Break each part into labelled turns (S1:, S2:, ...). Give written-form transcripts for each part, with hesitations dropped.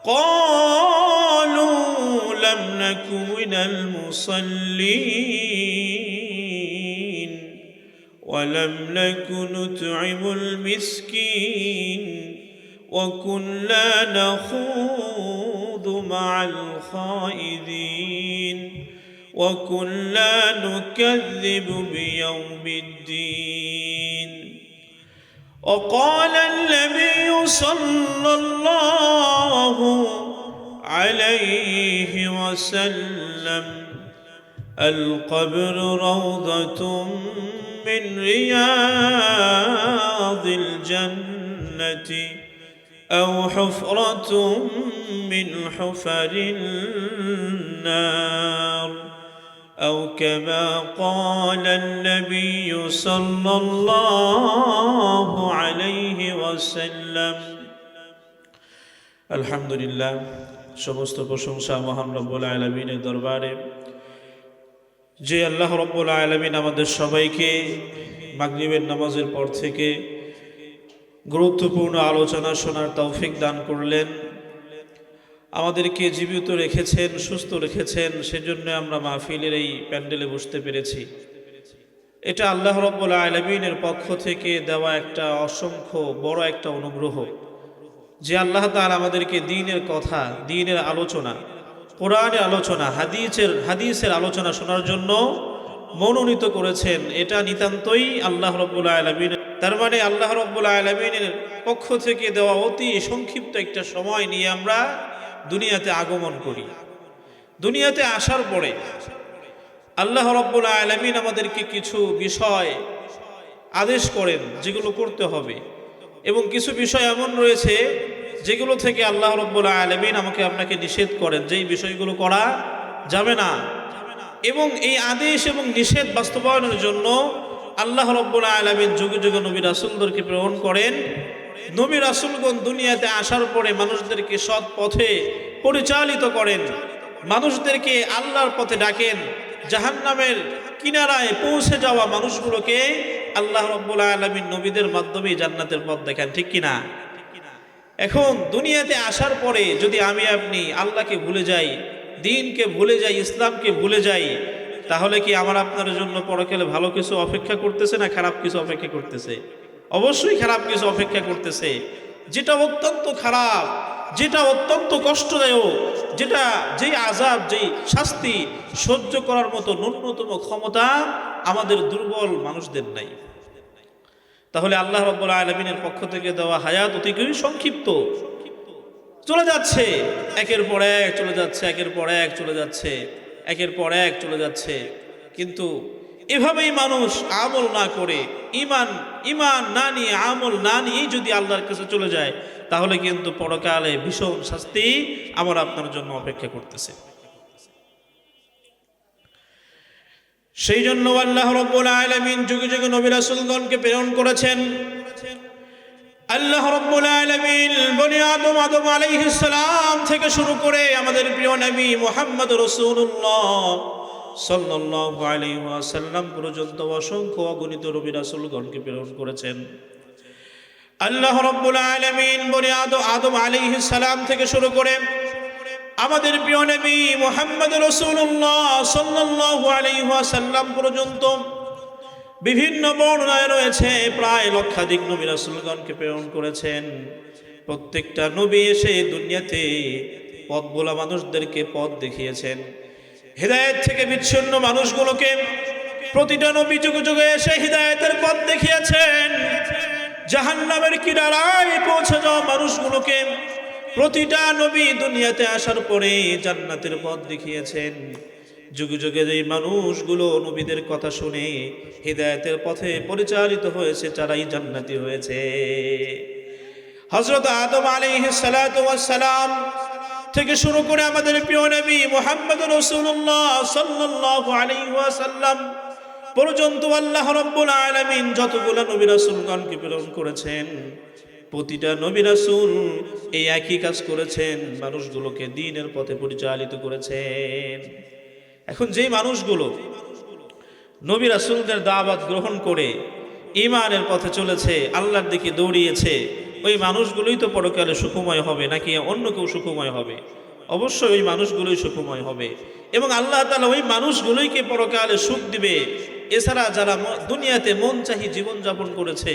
S1: قالوا لم نك من المصلين ولم نك نطعم المسكين وكنا نخوض مع الخائضين وكنا نكذب بيوم الدين وقال النبي صلى الله عليه وسلم القبر روضة من رياض الجنة أو حفرة من حفر النار أو كما قال النبي صلى الله عليه وسلم الحمد لله সমস্ত প্রশংসা মহান রব্বুল আলামিনের দরবারে, যে আল্লাহ রব্বুল আলামিন আমাদের সবাইকে মাগরিবের নামাজের পর থেকে গুরুত্বপূর্ণ আলোচনা শোনার তৌফিক দান করলেন, আমাদেরকে জীবিত রেখেছেন, সুস্থ রেখেছেন, সেজন্য আমরা মাহফিলের এই প্যান্ডেলে বসতে পেরেছি। এটা আল্লাহ রব্বুল আলামিনের পক্ষ থেকে দেওয়া একটা অসংখ্য বড় একটা অনুগ্রহ, যে আল্লাহ তাআলা আমাদেরকে দ্বীনের কথা, দ্বীনের আলোচনা, কোরআনের আলোচনা, হাদিসের আলোচনা শোনার জন্য মনোনীত করেছেন। এটা নিতান্তই আল্লাহ রব্বুল আলামিন, তার মানে আল্লাহ রব্বুল আলামিনের পক্ষ থেকে দেওয়া অতি সংক্ষিপ্ত একটা সময় নিয়ে আমরা দুনিয়াতে আগমন করি। দুনিয়াতে আসার পরে আল্লাহ রব্বুল আলামিন আমাদেরকে কিছু বিষয় আদেশ করেন যেগুলো করতে হবে, এবং কিছু বিষয় এমন রয়েছে যেগুলো থেকে আল্লাহ রব্বুল আলামিন আমাকে আপনাকে নিষেধ করেন, যেই বিষয়গুলো করা যাবে না। এবং এই আদেশ এবং নিষেধ বাস্তবায়নের জন্য আল্লাহ রব্বুল আলামিন যুগে যুগে নবী রাসূলদেরকে প্রেরণ করেন। নবী রাসূলগণ দুনিয়াতে আসার পরে মানুষদেরকে সৎ পথে পরিচালিত করেন, মানুষদেরকে আল্লাহর পথে ডাকেন। জাহান্নামের কিনারায় পৌঁছে যাওয়া মানুষগুলোকে আল্লাহ রব্বুল আলামিন নবীদের মাধ্যমে জান্নাতের পথ দেখান, ঠিক কিনা? এখন দুনিয়াতে আসার পরে যদি আমি আপনি আল্লাহকে ভুলে যাই, দ্বীনকে ভুলে যাই, ইসলামকে ভুলে যাই, তাহলে কি আমার আপনার জন্য পরকালে ভালো কিছু অপেক্ষা করতেছে না খারাপ কিছু অপেক্ষা করতেছে? অবশ্যই খারাপ কিছু অপেক্ষা করতেছে, যেটা অত্যন্ত খারাপ, যেটা অত্যন্ত কষ্টদায়ক, যেই আযাব, যেই শাস্তি সহ্য করার মতো ন্যূনতম ক্ষমতা আমাদের দুর্বল মানুষদের নাই। তাহলে আল্লাহ রাব্বুল আলামিনের পক্ষ থেকে দেওয়া হায়াত অতিই সংক্ষিপ্ত, চলে যাচ্ছে, একের পর এক চলে যাচ্ছে, একের পর এক চলে যাচ্ছে, একের পর এক চলে যাচ্ছে। কিন্তু এভাবেই মানুষ আমল না করে, ইমান না নিয়ে, আমল না নিয়ে যদি আল্লাহর কাছে চলে যায়, তাহলে কিন্তু পরকালে ভীষণ শাস্তি আমার আপনার জন্য অপেক্ষা করতেছে। সেই জন্য আল্লাহ রাব্বুল আলামিন যুগে যুগে নবী রাসূলগণকে প্রেরণ করেছেন। আল্লাহ রাব্বুল আলামিন বনি আদম আলাইহিস সালাম থেকে শুরু করে আমাদের প্রিয় নবী মুহাম্মদ রাসূলুল্লাহ সাল্লাল্লাহু আলাইহি ওয়াসাল্লাম পর্যন্ত অসংখ্য অগণিত নবী রাসূলগণকে প্রেরণ করেছেন। আল্লাহ রাব্বুল আলামিন বনি আদম আলাইহিস সালাম থেকে শুরু করে আমাদের প্রিয় নবী মুহাম্মদ রাসূলুল্লাহ সাল্লাল্লাহু আলাইহি ওয়াসাল্লাম পর্যন্ত বিভিন্ন বর্ণনায় রয়েছে প্রায় লক্ষাধিক নবী রাসূলগণকে প্রেরণ করেছেন। প্রত্যেকটা নবী এসে দুনিয়াতে পথ ভোলা মানুষদেরকে পথ দেখিয়েছেন, হিদায়াত থেকে বিচ্ছিন্ন মানুষগুলোকে প্রতিটা নবী যুগে যুগে এসে হিদায়াতের পথ দেখিয়েছেন। জাহান্নামের কিনারায় পৌঁছে যাওয়া মানুষগুলোকে প্রতিটা নবী দুনিয়াতে আসার পরে জান্নাতের পথ দেখিয়েছেন। যুগে যুগে যেই মানুষগুলো নবীদের কথা শুনে হিদায়াতের পথে পরিচালিত হয়েছে, তারাই জান্নাতি হয়েছে। হযরত আদম আলাইহিস সালাতু ওয়াস সালাম থেকে শুরু করে আমাদের প্রিয় নবী মুহাম্মদ রাসূলুল্লাহ সাল্লাল্লাহু আলাইহি ওয়াসাল্লাম পর্যন্ত আল্লাহ রাব্বুল আলামিন যতগুলো নবী রাসূলগণকে প্রেরণ করেছেন, প্রতিটা নবী রাসূল এই একই কাজ করেছেন, মানুষগুলোকে দ্বীনের পথে পরিচালিত করেছেন। এখন যেই মানুষগুলো নবী রাসূলদের দাওয়াত গ্রহণ করে ঈমানের পথে চলেছে, আল্লাহর দিকে দৌড়িয়েছে, ওই মানুষগুলোই তো পরকালে সুখময় হবে, নাকি অন্য কেউ সুখময় হবে? অবশ্যই ওই মানুষগুলোই সুখময় হবে, এবং আল্লাহ তাআলা ওই মানুষগুলোইকে পরকালে সুখ দিবে। এছাড়া যারা দুনিয়াতে মন চাহি জীবনযাপন করেছে,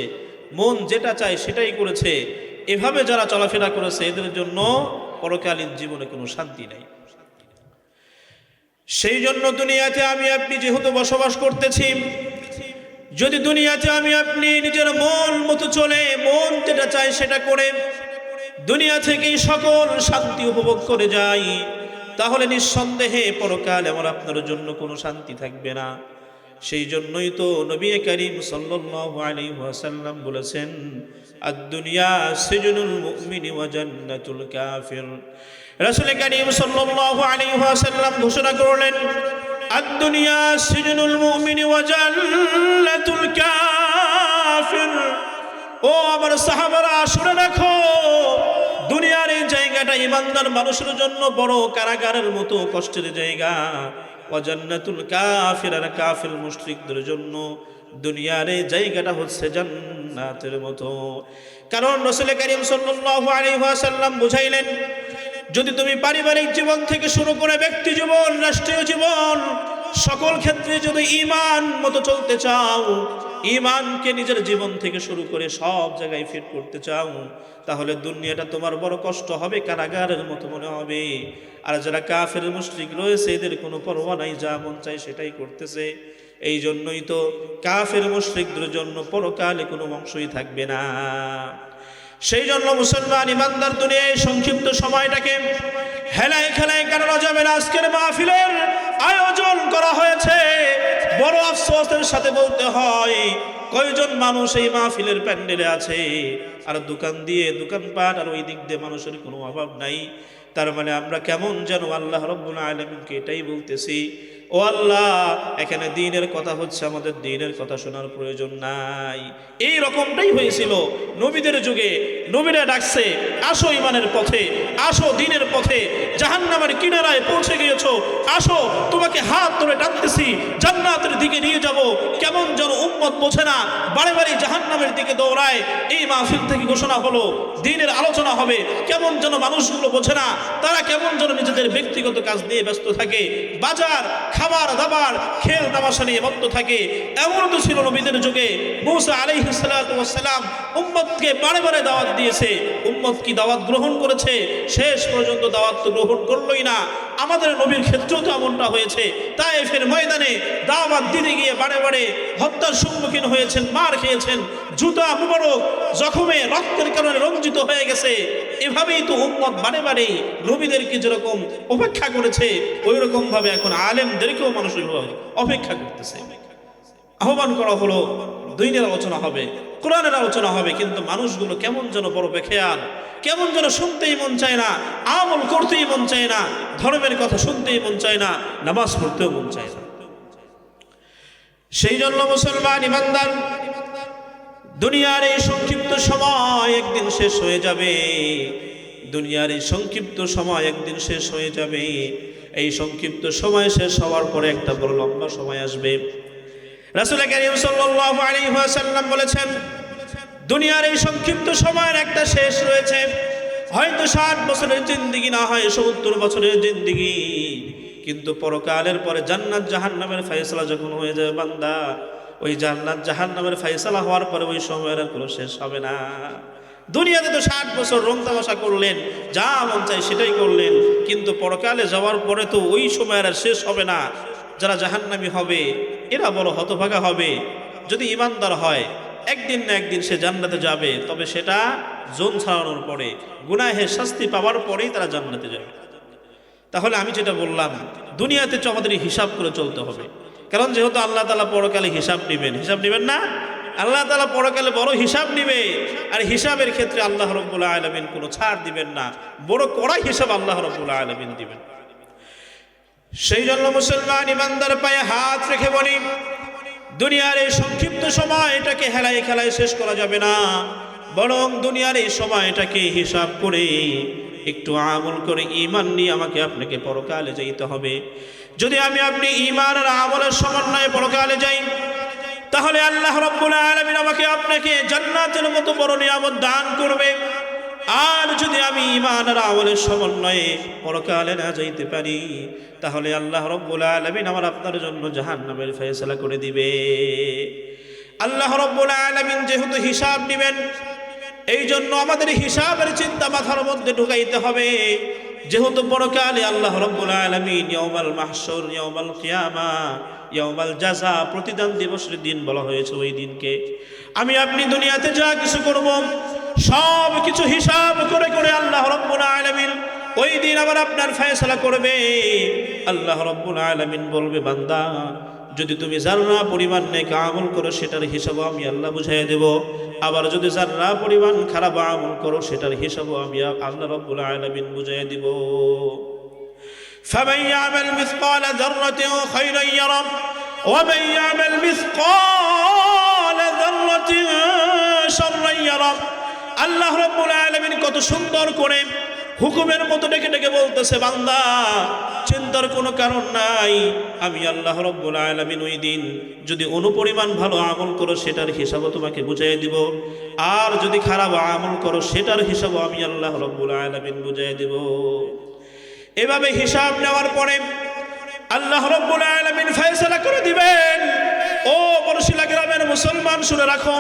S1: মন যেটা চায় সেটাই করেছে, এভাবে যারা চলাফেরা করেছে, এদের জন্য পরকালীন জীবনে কোনো শান্তি নাই। সেই জন্য দুনিয়াতে আমি আপনি যেহেতু বসবাস করতেছি, যদি দুনিয়াতে আমি আপনি নিজের মন মতো চলে, মন যেটা চায় সেটা করে দুনিয়া থেকেই সকল শান্তি উপভোগ করে যাই, তাহলে নিঃসন্দেহে পরকালে আমার আপনার জন্য কোনো শান্তি থাকবে না। সেই জন্যই তো নবী করিম সাল্লাল্লাহু আলাইহি ওয়াসাল্লাম বলেছেন, আদ-দুনিয়া সিজনুল মুমিনি ওয়া জান্নাতুল কাফির। রাসূল করিম সাল্লাল্লাহু আলাইহি ওয়াসাল্লাম ঘোষণা করলেন, আদ-দুনিয়া সিজনুল মুমিনি ওয়া জান্নাতুল কাফির। ও আমার সাহাবারা, শুনে রাখো, দুনিয়ার এই জায়গাটা ইমানদার মানুষের জন্য বড় কারাগারের মতো কষ্টের জায়গা। ওয়া জান্নাতুল কাফির, আর কাফির মুশরিকদের জন্য দুনিয়ার এই জায়গাটা হচ্ছে জান্নাতের মতো। কারণ রাসূল করিম সাল্লাল্লাহু আলাইহি ওয়াসাল্লাম বুঝাইলেন, যদি তুমি পারিবারিক জীবন থেকে শুরু করে ব্যক্তি জীবন, রাষ্ট্রীয় জীবন, সকল ক্ষেত্রে যদি ঈমান মতো চলতে চাও, ঈমানকে নিজের জীবন থেকে শুরু করে সব জায়গায় ফিট করতে চাও, তাহলে দুনিয়াটা তোমার বড় কষ্ট হবে, কারাগারের মতো মনে হবে। আর যারা কাফের মুশরিক রয়েছে, এদের কোনো পরোয়া নাই, যা মন চায় সেটাই করতেছে। এই জন্যই তো কাফের মুশরিকদের জন্য পরকালে কোনো অংশই থাকবে না। সেই জন্য মুসলমান ইমানদার দুনিয়ায় সংক্ষিপ্ত সময়টাকে হেলায় খেলায় কাটানো যাবে না। আজকের মাহফিলের আয়োজন করা হয়েছে, বড় আফসোসের সাথে বলতে হয়, কয়জন মানুষ এই মাহফিলের প্যান্ডেলে আছে, আর দোকান দিয়ে দোকানপাট আর ওই দিক দিয়ে মানুষের কোনো অভাব নাই। তার মানে আমরা কেমন যেন আল্লাহ রাব্বুল আলামিনকে এটাই বলতেছি, ও আল্লাহ, এখানে দ্বীনের কথা হচ্ছে, আমাদের দ্বীনের কথা শোনার প্রয়োজন নাই। এই রকমটাই হয়েছিল নবীদের যুগে। নবীরা ডাকছে, আসো ইমানের পথে, আসো দ্বীনের পথে, জাহান্নামের কিনারায় পৌঁছে গিয়েছো, আসো তোমাকে হাত ধরে ডাকতেছি, জান্নাতের দিকে নিয়ে যাব। কেমন যেন উম্মত বোঝে না, বারে বারে জাহান্নামের দিকে দৌড়ায়। এই মাহফিল থেকে ঘোষণা হলো দ্বীনের আলোচনা হবে, কেমন যেন মানুষগুলো বোঝে না, তারা কেমন যেন নিজেদের ব্যক্তিগত কাজ নিয়ে ব্যস্ত থাকে, বাজার খাবার দাবার খেল তামাশা নিয়ে মত্ত থাকে। এমন তো ছিল নবীদের যুগে। মুসা আলাইহিস সালাতু ওয়াস সালাম উম্মতকে বারে বারে দাওয়াত দিয়েছে, উম্মত কি দাওয়াত গ্রহণ করেছে? শেষ পর্যন্ত দাওয়াত তো গ্রহণ করলোই না। আমাদের নবীর ক্ষেত্রেও তো এমনটা হয়েছে। তায়েফের ময়দানে দাওয়াত দিতে গিয়ে বারে বারে হত্যার সম্মুখীন হয়েছেন, মার খেয়েছেন, জুতা মুবারক জখমে রক্তের কারণে রঞ্জিত হয়ে গেছে। এভাবেই তো উম্মত বারে বারে নবীদেরকে যেরকম অপেক্ষা করেছে, ওই রকম ভাবে এখন আলেমদেরকেও মানুষ অপেক্ষা করতেছে। আহ্বান করা হলো, দ্বীনের আলোচনা হবে, কোরআনের আলোচনা হবে, কিন্তু মানুষগুলো কেমন যেন বড় বেখেয়াল, কেমন যেন শুনতেই মন চায় না, আমল করতেই মন চায় না, ধর্মের কথা শুনতেই মন চায় না, নামাজ পড়তেও মন চায় না। সেই জন্য মুসলমান ইমানদার, দুনিয়ার এই সংক্ষিপ্ত সময় একদিন শেষ হয়ে যাবে। দুনিয়ার এই সংক্ষিপ্ত সময় একদিন শেষ হয়ে যাবে। এই সংক্ষিপ্ত সময় শেষ হওয়ার পরে একটা বড় লম্বা সময় আসবে। রাসূল কারীম সাল্লাল্লাহু আলাইহি ওয়াসাল্লাম বলেছেন, দুনিয়ার এই সংক্ষিপ্ত সময়ের একটা শেষ রয়েছে। হয়তো 60 বছরের জিন্দেগি, না হয় 70 বছরের জিন্দেগি, কিন্তু পরকালের পরে জান্নাত জাহান্নামের ফয়সালা যখন হয়ে যাবে বান্দা, ওই জান্নাত জাহান্নামের ফয়সালা হওয়ার পরে ওই সময়ের আর কোনো শেষ হবে না। দুনিয়াতে তো 60 বছর রং তামাশা করলেন, যা মন চাই সেটাই করলেন, কিন্তু পরকালে যাওয়ার পরে তো ওই সময়ের আর শেষ হবে না। যারা জাহান্নামী হবে এরা বড় হতভাগা হবে। যদি ইমানদার হয়, একদিন না একদিন সে জান্নাতে যাবে, তবে সেটা জোন ছাড়ানোর পরে, গুনাহের শাস্তি পাওয়ার পরেই তারা জান্নাতে যাবে। তাহলে আমি যেটা বললাম, দুনিয়াতে তো আমাদের হিসাব করে চলতে হবে। কারণ যেহেতু আল্লাহ তাআলা পরকালে হিসাব নেবেন না, আল্লাহ তাআলা পরকালে বড় হিসাব নিবে। আর হিসাবের ক্ষেত্রে আল্লাহ রাব্বুল আলামিন কোনো ছাড় দিবেন না, বড় কড়া হিসাব আল্লাহ রাব্বুল আলামিন দিবেন। সেই জন্য মুসলমান ইমানদার পায়ে হাত রেখে বলি, দুনিয়ার এই সংক্ষিপ্ত সময় এটাকে হেলায় খেলায় শেষ করা যাবে না, বরং দুনিয়ার এই সময়টাকে হিসাব করে একটু আমল করে ঈমান নিয়ে আমাকে আপনাকে পরকালে যাইতে হবে। যদি আমি আপনি ঈমান আর আমলের সমন্বয়ে পরকালে যাই, তাহলে আল্লাহ রাব্বুল আলামিন আমাকে আপনাকে জান্নাতের মতো বড় নিয়ামত দান করবে। আর যদি আমি ঈমান আর আমলের সমন্বয়ে পরকালে না যাইতে পারি, তাহলে আল্লাহ রাব্বুল আলামিন আমার আপনার জন্য জাহান্নামের ফয়সালা করে দিবে। আল্লাহ রাব্বুল আলামিন যেহেতু হিসাব নেবেন, এই জন্য আমাদের হিসাবের চিন্তা মাথার মধ্যে ঢুকাইতে হবে। যেহেতু পরকালে আল্লাহ রাব্বুল আলামিন ইয়াউমাল মাহশুর, ইয়াউমাল কিয়ামা, ইয়াউমাল জাযা, প্রতিদান দিবসের দিন বলা হয়েছে, ওই দিনকে আমি আপনি দুনিয়াতে যা কিছু করব সব কিছু হিসাব করে করে আল্লাহ রাব্বুল আলামিন ওই দিন আবার আপনার ফয়সালা করবে। আল্লাহ রাব্বুল আলামিন বলবে, বান্দা যদি তুমি যারা পরিমাণ নেক আমল করো সেটার হিসাব আমি আল্লাহ বুঝাইয়া দেব, আবার যদি যারা পরিমাণ খারাপ আমল করো সেটার হিসাব আমি আল্লাহ রাব্বুল আলামিন বুঝাইয়া দিব। فمن يعمل مثقال ذرة خيرا يره ومن يعمل مثقال ذرة شرا يره। আল্লাহ রাব্বুল আলামিন কত সুন্দর করে হুকুমের মতো ডেকে ডেকে বলতেছে, বান্দা চিন্তার কোনো কারণ নাই, আমি আল্লাহ রাব্বুল আলামিন ওই দিন যদি অনুপরিমাণ ভালো আমল করো সেটার হিসাবও তোমাকে বুঝাই দিব, আর যদি খারাপ আমল করো সেটার হিসাবও আমি আল্লাহ রাব্বুল আলামিন বুঝাই দিব। এভাবে হিসাব নেওয়ার পরে আল্লাহ রাব্বুল আলামিন ফয়সালা করে দিবেন। ও বরশিলা গ্রামের মুসলমান শুনে রাখো,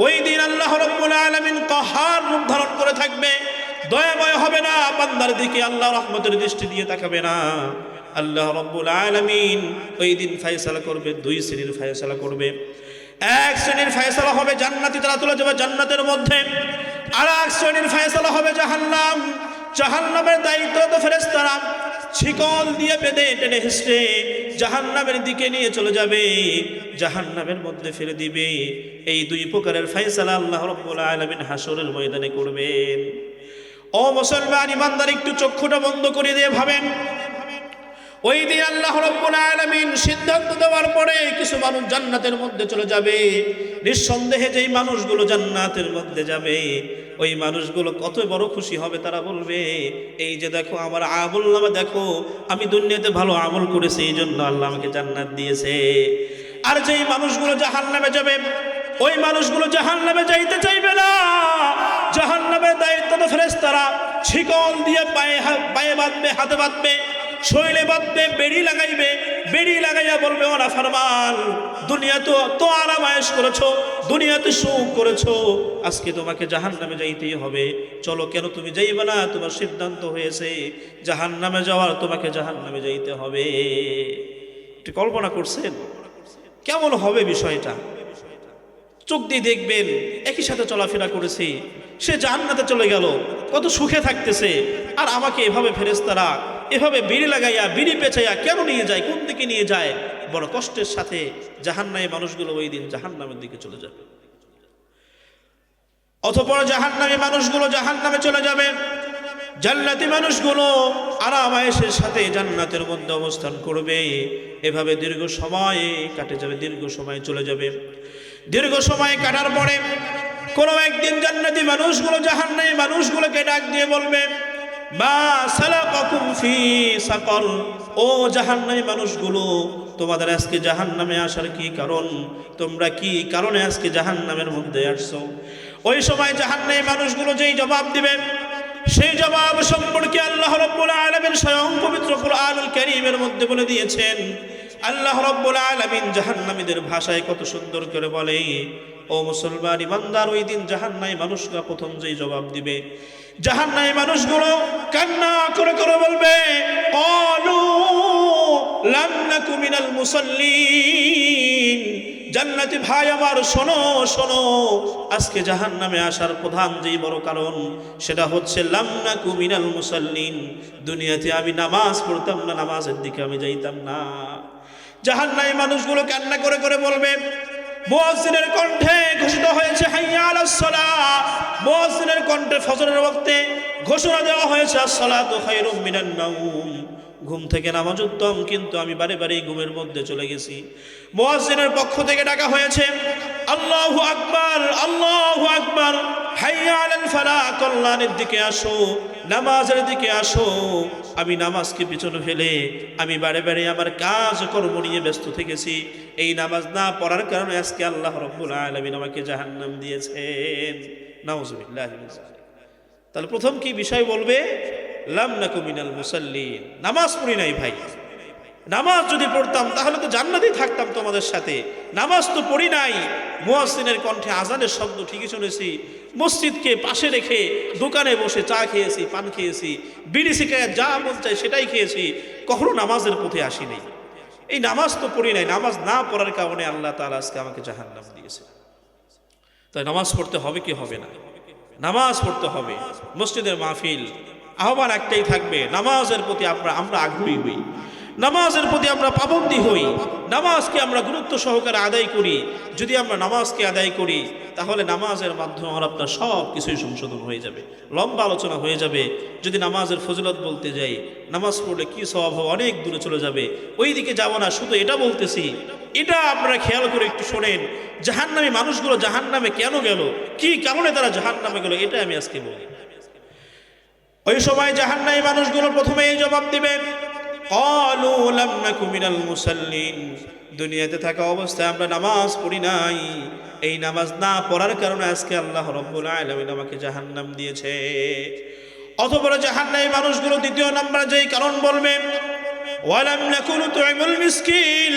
S1: ওই দিন আল্লাহ রাব্বুল আলামিন কাহার রূপ ধারণ করে থাকবে, দয়াময় হবে না, বান্দার দিকে আল্লাহ রহমতের দৃষ্টি দিয়ে তাকাবে না। আল্লাহ রাব্বুল আলামিন ওই দিন ফয়সালা করবে, দুই শ্রেণীর ফয়সালা করবে। এক শ্রেণীর ফয়সালা হবে জান্নাতি, তারা চলে যাবে জান্নাতের মধ্যে। আর এক শ্রেণীর ফয়সালা হবে জাহান্নাম। জাহান্নামের দায়িত্ব তো ফেরেশতারা শিকল দিয়ে বেঁধে টেনে হেসড়ে জাহান্নামের দিকে নিয়ে চলে যাবে, জাহান্নামের মধ্যে ফেলে দিবে। এই দুই প্রকারের ফয়সালা আল্লাহ রাব্বুল আলামিন হাসরের ময়দানে করবেন। ও মুসলমান ইমানদার, একটু চক্ষুটা বন্ধ করে দিয়ে ভাবেন, ওই দিন আল্লাহ রাব্বুল আলামিন সিদ্ধান্ত দেওয়ার পরে কিছু মানুষ জান্নাতের মধ্যে চলে যাবে। নিঃসন্দেহে যেই মানুষগুলো জান্নাতের মধ্যে যাবে, ওই মানুষগুলো কত বড় খুশি হবে। তারা বলবে, এই যে দেখো আমার আমল নামা, দেখো আমি দুনিয়াতে ভালো আমল করেছি, এই জন্য আল্লাহ আমাকে জান্নাত দিয়েছে। আর যেই মানুষগুলো জাহান্নামে যাবে, ওই মানুষগুলো জাহান্নামে যাইতে চাইবে না। জাহান্নামের দায়িত্ব তো ফেরেশতারা শিকল দিয়ে পায়ে বাঁধবে, হাতে বাঁধবে, শরীরে বাঁধবে, বেড়ি লাগাইবে, বেড়ি লাগাইয়া বলবে, ওরা ফরমান দুনিয়াতে তো আরাম আয়েশ করেছো, দুনিয়াতে সুখ করেছো, আজকে তোমাকে জাহান্নামে যাইতেই হবে। চলো, কেন তুমি যাইবে না? তোমার সিদ্ধান্ত হয়েছে জাহান্নামে যাওয়ার, তোমাকে জাহান্নামে যাইতে হবে। একটু কল্পনা করছেন কেমন হবে বিষয়টা? চোখ দিয়ে দেখবেন, একই সাথে চলাফেরা করেছি, সে জান্নাতে চলে গেল, কত সুখে থাকতেছে, আর আমাকে এভাবে ফেরেশতারা এভাবে বিড়ি লাগাইয়া, বিড়ি পেঁচাইয়া কেন নিয়ে যায়, কোন দিকে নিয়ে যায়? বড় কষ্টের সাথে জাহান্নামী মানুষগুলো ওই দিন জাহান্নামের দিকে চলে যাবে। অতঃপর জাহান্নামী মানুষগুলো জাহান্নামে চলে যাবে, জান্নাতি মানুষগুলো আরাম আয়েশের সাথে জান্নাতের মধ্যে অবস্থান করবে। এভাবে দীর্ঘ সময় কাটে যাবে, দীর্ঘ সময় চলে যাবে। দীর্ঘ সময় কাটার পরে কোনো একদিন জান্নাতি মানুষগুলো জাহান্নামী মানুষগুলোকে ডাক দিয়ে বলবে, মা সালাকাকুম ফি সাকর, ও জাহান্নামী মানুষগুলো, তোমাদের আজকে জাহান্নামে আসার কি কারণ? তোমরা কি কারণে আজকে জাহান্নামের মধ্যে আসছো? ওই সময় জাহান্নামী মানুষগুলো যেই জবাব দিবে, সেই জবাব সম্পর্কে আল্লাহ রাব্বুল আলামিন স্বয়ং পবিত্র কুরআনুল কারীমের মধ্যে বলে দিয়েছেন। আল্লাহ রাব্বুল আলামিন জাহান্নামীদের ভাষায় কত সুন্দর করে বলে, ও মুসলমান ইমানদার, ওই দিন জাহান্নামী মানুষরা প্রথম যেই জবাব দিবে, জাহান্নামী মানুষগুলো কান্না করে করে বলবে, ক্বালু লাম নাকু মিনাল মুসাল্লিন। জান্নাতি ভাই আমার, শোনো শোনো, আজকে জাহান্নামে আসার প্রধান যেই বড় কারণ, সেটা হচ্ছে লাম নাকু মিনাল মুসাল্লিন। দুনিয়াতে আমি নামাজ পড়তাম না, নামাজের দিকে আমি যাইতাম না। জাহান্নামী মানুষগুলো কান্না করে করে বলবে, মুয়াজ্জিনের কণ্ঠে ঘোষিত হয়েছে হাইয়া আলাস সালাহ, মুয়াজ্জিনের কণ্ঠে ফজরের ওয়াক্তে ঘোষণা দেওয়া হয়েছে আস-সালাতু খায়রুম মিনান নাওম, ঘুম থেকে নামাজ উত্তম, কিন্তু আমি বারে বারে ঘুমের মধ্যে চলে গেছি। মুয়াজ্জিনের পক্ষ থেকে ডাকা হয়েছে, আল্লাহু আকবার, আল্লাহু আকবার, হাইয়া আলাল ফালাহ, কল্যাণের দিকে আসো, নামাজের দিকে আসো। আমি নামাজকে পিছনে ফেলে আমি বারে বারে আমার কাজ কর্ম নিয়ে ব্যস্ত থেকেছি। এই নামাজ না পড়ার কারণে আজকে আল্লাহ রাব্বুল আলামিন আমাকে জাহান্নাম দিয়েছেন। নাউযুবিল্লাহি মিন যালিক। তাহলে প্রথম কি বিষয় বলবে? লাম নাকু মিনাল মুসাল্লিন, নামাজ পড়ি নাই ভাই। নামাজ যদি পড়তাম তাহলে তো জান্নাতেই থাকতাম তোমাদের সাথে। নামাজ তো পড়ি নাই। মুয়াজ্জিনের কণ্ঠে আজানের শব্দ ঠিকই শুনেছি, মসজিদকে পাশে রেখে দোকানে বসে চা খেয়েছি, পান খেয়েছি, বিড়ি সিগারেট যা মন চাই সেটাই খেয়েছি, কখনো নামাজের পথে আসিনি। এই নামাজ তো পড়ি নাই। নামাজ না পড়ার কারণে আল্লাহ তাআলা আজকে আমাকে জাহান্নাম দিয়েছে। তাই নামাজ পড়তে হবে কি হবে না? নামাজ পড়তে হবে। মসজিদের মাহফিল আহ্বান একটাই থাকবে, নামাজের প্রতি আমরা আগ্রহী হই, নামাজের প্রতি আমরা পাবন্দী হই, নামাজকে আমরা গুরুত্ব সহকারে আদায় করি। যদি আমরা নামাজকে আদায় করি তাহলে নামাজের মাধ্যমে আমার আপনার সব কিছুই সংশোধন হয়ে যাবে, লম্বা আলোচনা হয়ে যাবে। যদি নামাজের ফজিলত বলতে যাই, নামাজ পড়লে কি সওয়াব হবে অনেক দূরে চলে যাবে, ওই দিকে যাব না। শুধু এটা বলতেছি, এটা আপনারা খেয়াল করে একটু শোনেন। জাহান্নামী মানুষগুলো জাহান্নামে কেন গেল, কি কারণে তারা জাহান্নামে গেল, এটা আমি আজকে বলি। ওই সময় জাহান্নামী মানুষগুলো প্রথমে এই জবাব দিবেন, ক্বালু লাম নাকু মিনাল মুসাল্লিন, দুনিয়াতে থাকা অবস্থায় আমরা নামাজ পড়ি নাই। এই নামাজ না পড়ার কারণে আজকে আল্লাহ রাব্বুল আলামিন আমাকে জাহান্নাম দিয়েছে। অথবা জাহান্নামী মানুষগুলো দ্বিতীয় নম্বরে যেই কারণ বলবে, ওয়ালাম নাকু নুতইমুল মিসকিন,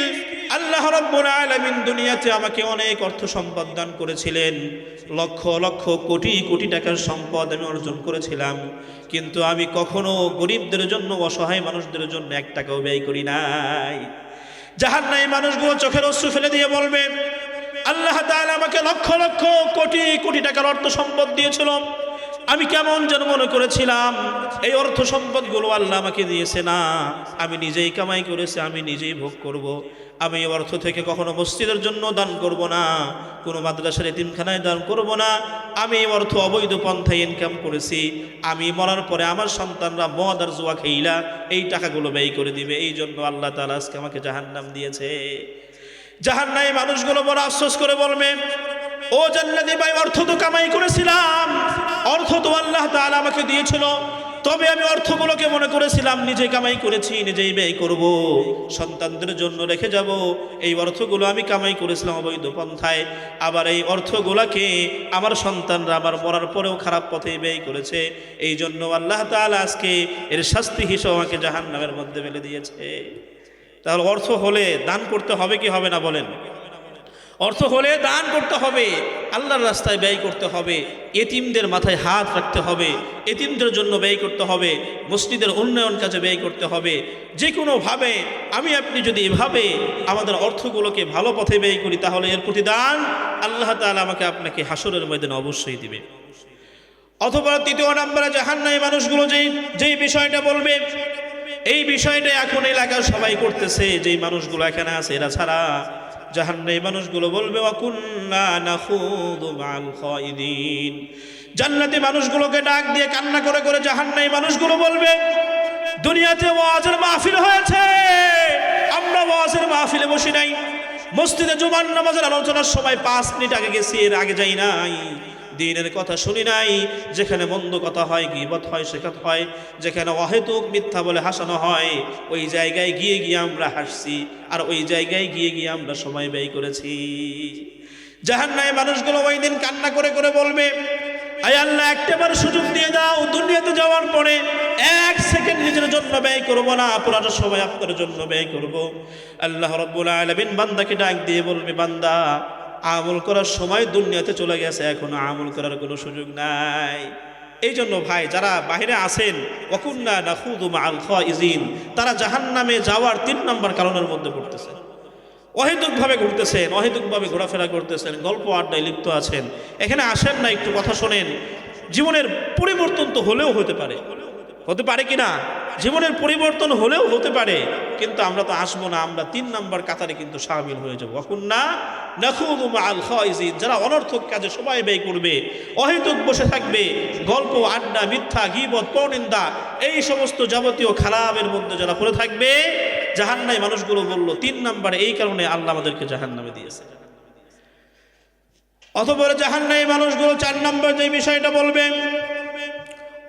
S1: আল্লাহ রাব্বুল আলামিন দুনিয়াতে আমাকে অনেক অর্থ সম্পদ দান করেছিলেন, লক্ষ লক্ষ কোটি কোটি টাকার সম্পদ আমি অর্জন করেছিলাম, কিন্তু আমি কখনো গরিবদের জন্য, অসহায় মানুষদের জন্য এক টাকাও ব্যয় করি নাই। জাহান্নামী মানুষগুলো চোখের অশ্রু ফেলে দিয়ে বলবে, আল্লাহ তাআলা আমাকে লক্ষ লক্ষ কোটি কোটি টাকার অর্থ সম্পদ দিয়েছিল, আমি কেমন যেন মনে করেছিলাম এই অর্থ সম্পদগুলো আল্লাহ আমাকে দিয়েছে না, আমি নিজেই কামাই করেছি, আমি নিজেই ভোগ করব। আমি এই অর্থ থেকে কখনো মসজিদের জন্য দান করব না, কোনো মাদ্রাসার এতিমখানায় দান করব না। আমি এই অর্থ অবৈধ পন্থায় ইনকাম করেছি, আমি মরার পরে আমার সন্তানরা মদ আর জুয়া খেইলা এই টাকাগুলো ব্যয় করে দিবে, এই জন্য আল্লাহ তাআলা আজকে আমাকে জাহান্নাম দিয়েছে। জাহান্নামী মানুষগুলো বড় আফসোস করে বলবে, ও জান্নাতি ভাই, অর্থ তো কামাই করেছিলাম, অর্থ তো আল্লাহ তাআলা আমাকে দিয়েছিল, তবে আমি অর্থগুলোকে মনে করেছিলাম নিজে কামাই করেছি, নিজেই ব্যয় করব, সন্তানদের জন্য রেখে যাব। এই অর্থগুলো আমি কামাই করেছিলাম অবৈধ পন্থায়, আবার এই অর্থগুলোকে আমার সন্তানরা আমার মরার পরেও খারাপ পথে ব্যয় করেছে, এই জন্য আল্লাহ তাআলা আজকে এর শাস্তি হিসেবে আমাকে জাহান্নামের মধ্যে ফেলে দিয়েছে। তাহলে অর্থ হলে দান করতে হবে কি হবে না বলেন? অর্থ হলে দান করতে হবে, আল্লাহর রাস্তায় ব্যয় করতে হবে, এতিমদের মাথায় হাত রাখতে হবে, এতিমদের জন্য ব্যয় করতে হবে, মসজিদের উন্নয়ন কাজে ব্যয় করতে হবে। যে কোনোভাবে আমি আপনি যদি এভাবে আমাদের অর্থগুলোকে ভালো পথে ব্যয় করি তাহলে এর প্রতিদান আল্লাহ তাআলা আমাকে আপনাকে হাসরের ময়দানে অবশ্যই দিবে। অথবা তৃতীয় নম্বরে জাহান্নামী মানুষগুলো যেই বিষয়টা বলবে, এই বিষয়টা এখন এলাকার সবাই করতেছে, যেই মানুষগুলো এখানে আছে এরা ছাড়া, জাহান্নামী মানুষগুলো বলবে, ওয়াকুন্না নাখুদু মাল খাইদিন। জান্নাতি মানুষগুলোকে ডাক দিয়ে কান্না করে করে জাহান্নামী মানুষগুলো বলবে, দুনিয়াতে ওয়াজের মাহফিল হয়েছে, আমরা ওয়াজের মাহফিলে বসি নাই, মসজিদে জুমার নামাজের আলোচনার সময় 5 মিনিট আগে গেছি, এর আগে যাই নাই, দ্বীনের কথা শুনি নাই, যেখানে মন্দ কথা হয়, গীবত হয়, শেখাত হয়, যেখানে অহেতুক মিথ্যা বলে হাসানো হয়, ওই জায়গায় গিয়ে গিয়ে আমরা হাসছি, আর ওই জায়গায় গিয়ে গিয়ে আমরা সময় ব্যয় করেছি। জাহান্নামী মানুষগুলো ওই দিন কান্না করে করে বলবে, আয় আল্লাহ, একটাবার সুযোগ দিয়ে দাও, দুনিয়াতে যাওয়ার পরে 1 সেকেন্ড নিজের জন্য ব্যয় করবো না, পুরাটা সময় আপনার জন্য ব্যয় করব। আল্লাহ রাব্বুল আলামিন বান্দাকে ডাক দিয়ে বলবে, বান্দা, আমল করার সময় দুনিয়াতে চলে গেছে, এখন আমল করার কোনো সুযোগ নাই। এই জন্য ভাই, যারা বাহিরে আছেন, ওয়াকুন্না নাখুদু মাল খাইজিন, তারা জাহান্নামে যাওয়ার 3 নম্বর কারণের মধ্যে পড়তেছে। অহেতুকভাবে ঘুরতেছেন, অহেতুকভাবে ঘোরাফেরা করতেছেন, গল্প আড্ডায় লিপ্ত আছেন, এখানে আসেন না, একটু কথা শোনেন। জীবনের পরিবর্তন তো হলেও হতে পারে, হতে পারে কিনা? জীবনের পরিবর্তন হলেও হতে পারে, কিন্তু আমরা তো আসবো না, আমরা 3 নম্বর কাতারে কিন্তু শামিল হয়ে যাবো। ওয়াকুন্না নাখুদু মাল খাইজিন, যারা অনর্থক কাজে সময় ব্যয় করবে, অহেতুক বসে থাকবে, গল্প আড্ডা, মিথ্যা, গীবত, পরনিন্দা, এই সমস্ত যাবতীয় খারাপের মধ্যে যারা পড়ে থাকবে, জাহান্নামী মানুষগুলো বলল 3 নম্বরে এই কারণে আল্লাহ আমাদেরকে জাহান্নামে দিয়েছে। অতঃপর জাহান্নামী মানুষগুলো 4 নম্বর যে বিষয়টা বলবে,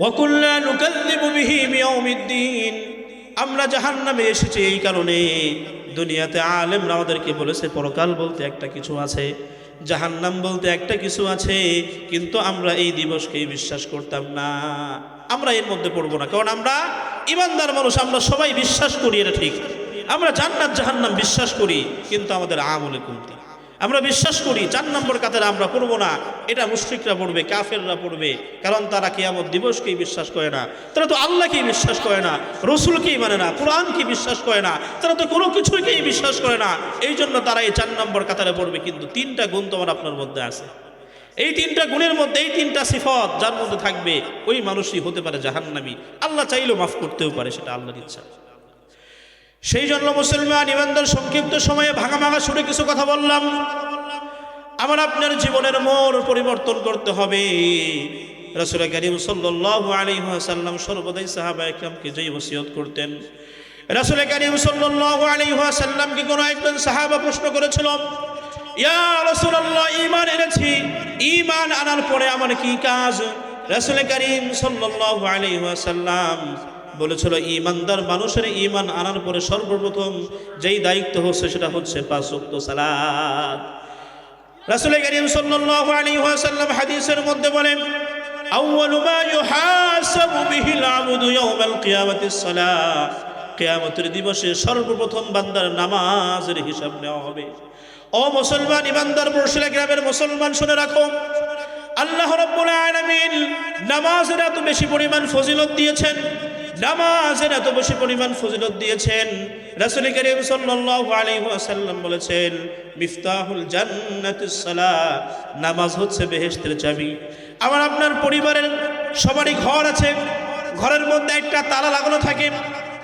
S1: ওয়াকুল্লা নুকাল্লিবু বিহি বিয়াউমিদ্দিন, আমরা জাহান্নামে এসেছি এই কারণে দুনিয়াতে আলেমরা আমাদেরকে বলেছে পরকাল বলতে একটা কিছু আছে, জাহান্নাম বলতে একটা কিছু আছে, কিন্তু আমরা এই দিবসকেই বিশ্বাস করতাম না, আমরা এর মধ্যে পড়বো না, কারণ আমরা ইমানদার মানুষ, আমরা সবাই বিশ্বাস করি এটা ঠিক, আমরা জান্নাত জাহান্নাম বিশ্বাস করি, কিন্তু আমাদের আমলে কমতি, আমরা বিশ্বাস করি 4 নম্বর কাতারে আমরা পড়বো না, এটা মুশরিকরা পড়বে, কাফেররা পড়বে, কারণ তারা কিয়ামত দিবসকেই বিশ্বাস করে না, তারা তো আল্লাহকেই বিশ্বাস করে না, রসুলকেই মানে না, কোরআনকে বিশ্বাস করে না, তারা তো কোনো কিছুকেই বিশ্বাস করে না, এই জন্য তারা এই 4 নম্বর কাতারে পড়বে। কিন্তু 3টা গুণ তোমার আপনার মধ্যে আছে, এই 3টা গুণের মধ্যে এই 3টা সিফত যার মধ্যে থাকবে ওই মানুষই হতে পারে জাহান্নামী, আল্লাহ চাইলেও মাফ করতেও পারে, সেটা আল্লাহর ইচ্ছা। সেই জন্য মুসলমান ইমানদার সংক্ষিপ্ত সময়ে ভাঙা ভাঙা সুরে কিছু কথা বললাম, আমার আপনার জীবনের মোড় পরিবর্তন করতে হবে। রাসূল কারীম সাল্লাল্লাহু আলাইহি ওয়াসাল্লাম সর্বদাই সাহাবায়ে কেরামকে যেই ওসিয়ত করতেন, রাসূল কারীম সাল্লাল্লাহু আলাইহি ওয়াসাল্লামকে কোনো একজন সাহাবা প্রশ্ন করেছিল, ইয়া রাসূলুল্লাহ, ঈমান এনেছি, ঈমান আনার পরে আমার কি কাজ? রাসূল কারীম সাল্লাল্লাহু আলাইহি ওয়াসাল্লাম বলেছিল, ঈমানদার মানুষের ঈমান আনার পরে সর্বপ্রথম যেই দায়িত্ব হচ্ছে সেটা হচ্ছে 5 ওয়াক্ত সালাত। রাসূল কারীম সাল্লাল্লাহু আলাইহি ওয়াসাল্লাম হাদিসের মধ্যে বলেন, আউয়ালু মা ইউহাসাবু বিহিল আবদু ইয়াউমাল কিয়ামাতিস সালাত, কিয়ামতের দিবসে সর্বপ্রথম বান্দার নামাজের হিসাব নেওয়া হবে। ও মুসলমান ইমানদার মুরশিদ গ্রামের মুসলমান শুনে রাখো, আল্লাহ রাব্বুল আলামিন নামাজের এত বেশি পরিমাণ ফজিলত দিয়েছেন, নামাজের এত বেশি পরিমাণ ফজিলত দিয়েছেন, রাসূল কারীম সাল্লাল্লাহু আলাইহি ওয়াসাল্লাম বলেছেন, মিফতাহুল জান্নাতিস সালাত, নামাজ হচ্ছে বেহেশতের চাবি। আমার আপনার পরিবারের সবারই ঘর আছে, ঘরের মধ্যে একটা তালা লাগানো থাকে,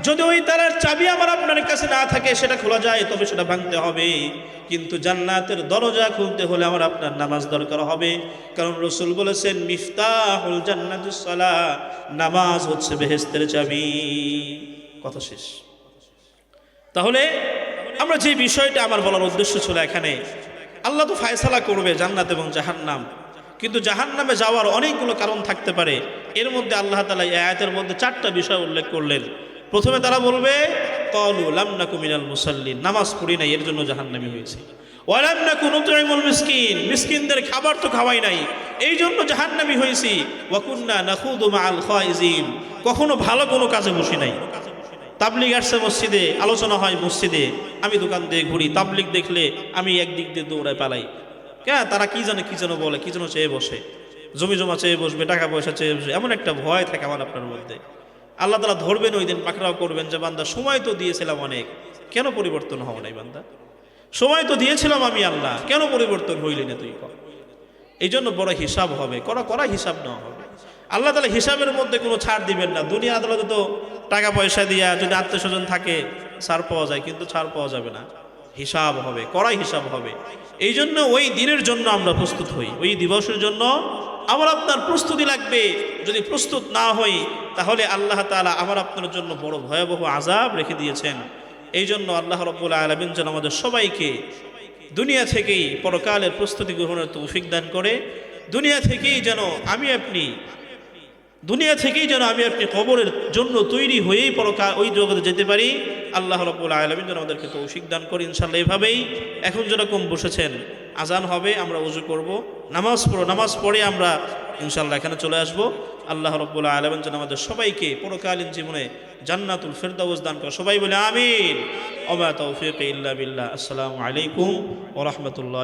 S1: যদি ওই তালার চাবি আমার আপনার কাছে না থাকে সেটা খোলা যায়, তবে সেটা ভাঙতে হবে, কিন্তু জান্নাতের দরজা খুলতে হলে আমার আপনার নামাজ দরকার হবে, কারণ রাসূল বলেছেন মিফতাহুল জান্নাতিস সালাত, নামাজ হচ্ছে বেহেশতের চাবি। কথা শেষ। তাহলে আমরা যে বিষয়টা আমার বলার উদ্দেশ্য ছিল, এখানে আল্লাহ তো ফায়সালা করবে জান্নাত এবং জাহান্নাম, কিন্তু জাহান্নামে যাওয়ার অনেকগুলো কারণ থাকতে পারে, এর মধ্যে আল্লাহ তাআলা এই আয়াতের মধ্যে 4টা বিষয় উল্লেখ করলেন। প্রথমে তারা বলবে, ক্বালু লাম নাকু মিনাল মুসাল্লিন, নামাজ পড়ি নাই এর জন্য জাহান্নামী হয়েছে, ওয়া লাম নাকু নুতঈমুল মিসকিন, মিসকিনদের খাবার তো খাওয়াই নাই এই জন্য জাহান্নামী হয়েছি, ওয়া কুন্না নাখুদু মাআল খাইজিন, কখনো ভালো কোনো কাজে বসি নাই। তাবলিগ আসছে মসজিদে, আলোচনা হয় মসজিদে, আমি দোকান দিয়ে ঘুরি, তাবলিগ দেখলে আমি একদিক দিয়ে দৌড়ায় পালাই, কেন তারা কি যেন বলে, কি যেন চেয়ে বসে, জমি জমা চেয়ে বসবে, টাকা পয়সা চেয়ে বসবে, এমন একটা ভয় থাকে আমার আপনার মধ্যে। আল্লাহ তাআলা ধরবেন ওই দিন, পাকড়াও করবেন যে বান্দা সময় তো দিয়েছিলাম অনেক, কেন পরিবর্তন হও নাই বান্দা, সময় তো দিয়েছিলাম আমি আল্লাহ, কেন পরিবর্তন হইলি না তুই? এই জন্য বড় হিসাব হবে, করা হিসাব নেওয়া হবে। আল্লাহ তাআলা হিসাবের মধ্যে কোনো ছাড় দিবেন না। দুনিয়া আদালতে তো টাকা পয়সা দিয়া যদি আত্মীয় স্বজন থাকে ছাড় পাওয়া যায়, কিন্তু ছাড় পাওয়া যাবে না, হিসাব হবে, হিসাব হবে। এই জন্য ওই দিনের জন্য আমরা প্রস্তুত হই, ওই দিবসের জন্য আমার আপনার প্রস্তুতি লাগবে। যদি প্রস্তুত না হই তাহলে আল্লাহ তাআলা আমার আপনার জন্য বড় ভয়াবহ আযাব রেখে দিয়েছেন। এই জন্য আল্লাহ রাব্বুল আলামিন যেন আমাদের সবাইকে দুনিয়া থেকেই পরকালের প্রস্তুতি গ্রহণের তৌফিক দান করে, দুনিয়া থেকেই যেন আমি আপনি কবরের জন্য তৈরি হয়েই পরকাল ওই জগতে যেতে পারি। আল্লাহ রাব্বুল আলামিন যেন আমাদেরকে তৌফিক দান করে। ইনশাআল্লাহ এভাবেই এখন যেরকম বসেছেন, আজান হবে, আমরা ওযু করব, নামাজ পড়ে আমরা ইনশাআল্লাহ এখানে চলে আসব। আল্লাহ রাব্বুল আলামিন যেন আমাদের সবাইকে পরকালীন জীবনে জান্নাতুল ফিরদাউস দান করে। সবাই বলে আমিন। ওয়া মা তাওফীকি ইল্লা বিল্লাহ। আসসালামু আলাইকুম ওয়া রাহমাতুল্লাহি